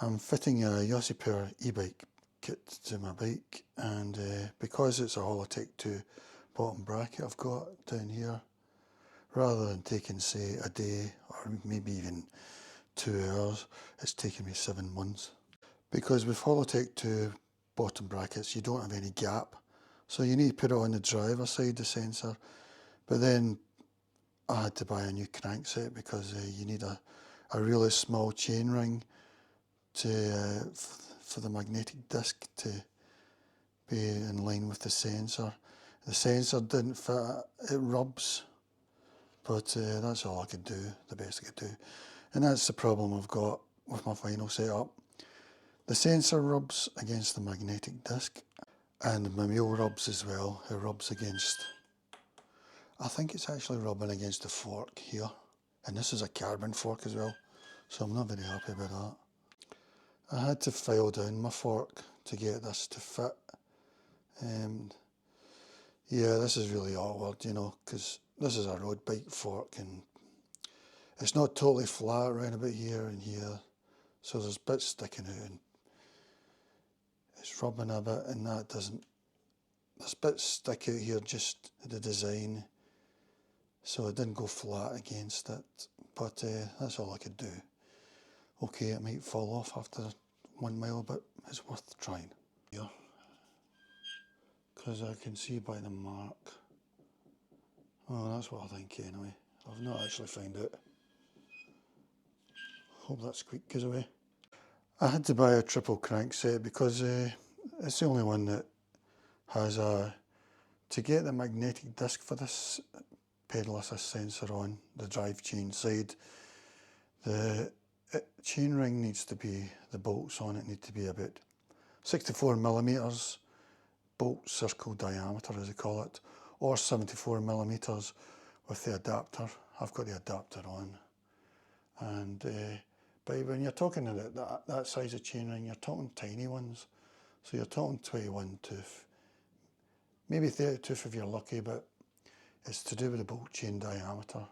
I'm fitting a Yose Power Ebike kit to my bike, and because it's a Holotech 2 bottom bracket I've got down here, rather than taking say a day or maybe even 2 hours, it's taken me 7 months. Because with Holotech 2 bottom brackets you don't have any gap, so you need to put it on the driver side, the sensor, but then I had to buy a new crankset because you need a really small chain ring to for the magnetic disc to be in line with the sensor. The sensor didn't fit, it rubs, but that's all I could do, the best I could do. And that's the problem I've got with my final setup. The sensor rubs against the magnetic disc, and my wheel rubs as well. It rubs against, I think it's actually rubbing against the fork here. And this is a carbon fork as well, so I'm not very happy about that. I had to file down my fork to get this to fit. Yeah, this is really awkward, you know, because this is a road bike fork and it's not totally flat around about here and here, so there's bits sticking out and it's rubbing a bit, and that doesn't, there's bits stick out here just the design, so it didn't go flat against it, but that's all I could do. Okay, it might fall off after 1 mile, but it's worth trying. Here, because I can see by the mark. Oh, that's what I think anyway. I've not actually found out. Hope that squeak goes away. I had to buy a triple crankset because it's the only one that has to get the magnetic disc for this pedal assist sensor on the drivetrain side. The chain ring needs to be, the bolts on it need to be about 64mm bolt circle diameter, as they call it, or 74mm with the adapter. I've got the adapter on, and but when you're talking about that size of chain ring, you're talking tiny ones, so you're talking 21 tooth, maybe 30 tooth if you're lucky, but it's to do with the bolt chain diameter.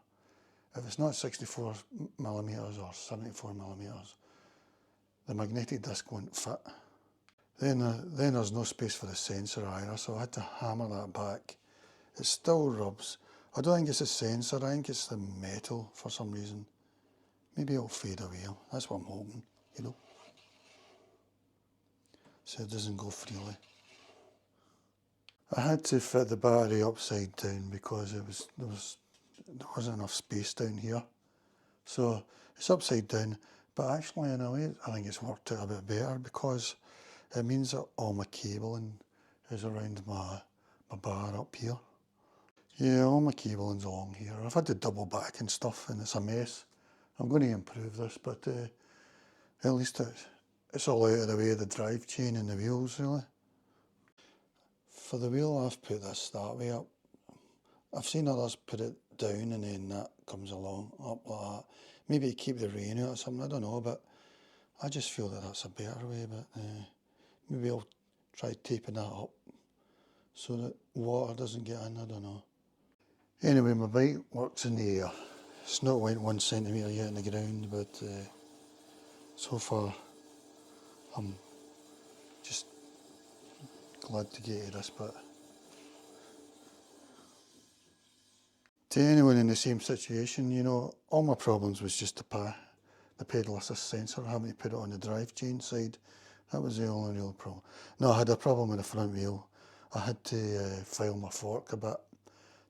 If it's not 64mm or 74mm, the magnetic disc won't fit. Then there's no space for the sensor either, so I had to hammer that back. It still rubs. I don't think it's the sensor, I think it's the metal for some reason. Maybe it'll fade away, that's what I'm hoping, you know. So it doesn't go freely. I had to fit the battery upside down because there wasn't enough space down here. So it's upside down, but actually in a way I think it's worked out a bit better because it means that all my cabling is around my bar up here. Yeah, all my cabling's along here. I've had to double back and stuff and it's a mess. I'm going to improve this, but at least it's all out of the way of the drive chain and the wheels really. For the wheel I've put this that way up. I've seen others put it down and then that comes along up like that. Maybe to keep the rain out or something, I don't know, but I just feel that that's a better way, but maybe I'll try taping that up so that water doesn't get in, I don't know. Anyway, my bike works in the air. It's not went 1 centimetre yet in the ground, but so far I'm just glad to get to this bit. To anyone in the same situation, you know, all my problems was just the pedal assist sensor, having to put it on the drive chain side. That was the only real problem. No, I had a problem with the front wheel. I had to file my fork a bit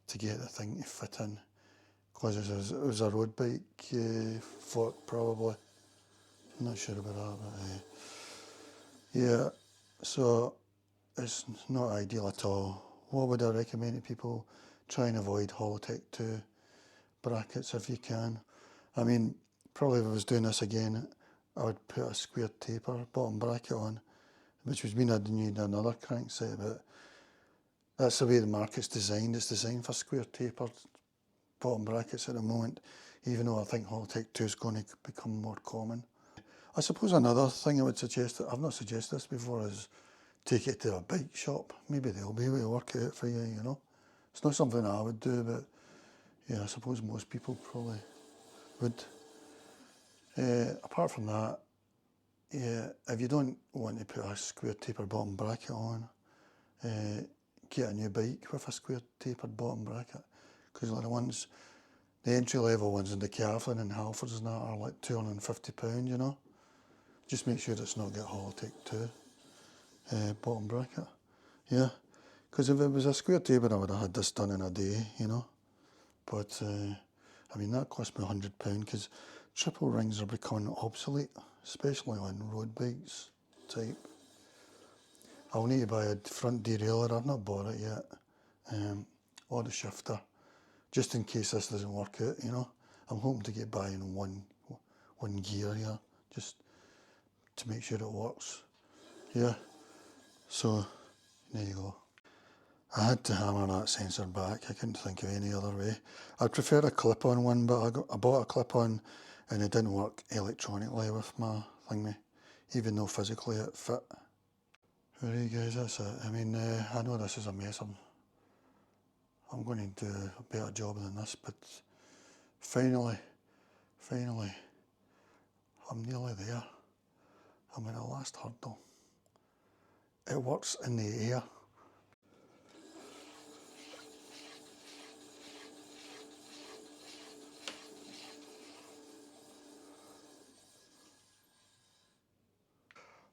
to get the thing to fit in, because it was a road bike fork probably. I'm not sure about that, but yeah, so it's not ideal at all. What would I recommend to people? Try and avoid Holotech 2 brackets if you can. I mean, probably if I was doing this again, I would put a square taper bottom bracket on, which would mean I'd need another crankset, but that's the way the market's designed. It's designed for square tapered bottom brackets at the moment, even though I think Holotech 2 is going to become more common. I suppose another thing I would suggest, I've not suggested this before, is take it to a bike shop. Maybe they'll be able to work it out for you, you know. It's not something I would do, but yeah, I suppose most people probably would. Apart from that, yeah, if you don't want to put a square tapered bottom bracket on, get a new bike with a square tapered bottom bracket, because like the entry level ones in the Decathlon and Halfords and that are like £250, you know. Just make sure it's not got Holotech 2 bottom bracket, yeah. Because if it was a square taper, I would have had this done in a day, you know. But I mean, that cost me £100 because triple rings are becoming obsolete, especially on road bikes type. I'll need to buy a front derailleur. I've not bought it yet, or the shifter, just in case this doesn't work out, you know. I'm hoping to get by in one gear here, just to make sure it works. Yeah, so there you go. I had to hammer that sensor back. I couldn't think of any other way. I'd prefer a clip-on one, but I bought a clip-on and it didn't work electronically with my thingy, even though physically it fit. Alright guys, that's it. I mean, I know this is a mess. I'm going to do a better job than this, but finally, I'm nearly there. I'm in the last hurdle. It works in the air.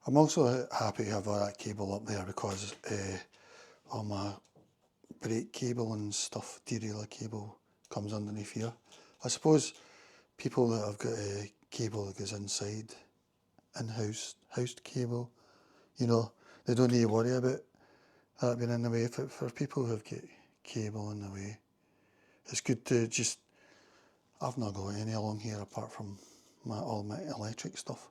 I'm also happy to have all that cable up there because all my brake cable and stuff, derailleur cable, comes underneath here. I suppose people that have got a cable that goes inside, in-house, housed cable, you know, they don't need to worry about that being in the way. For people who've got cable in the way, it's good to just, I've not got any along here apart from all my electric stuff.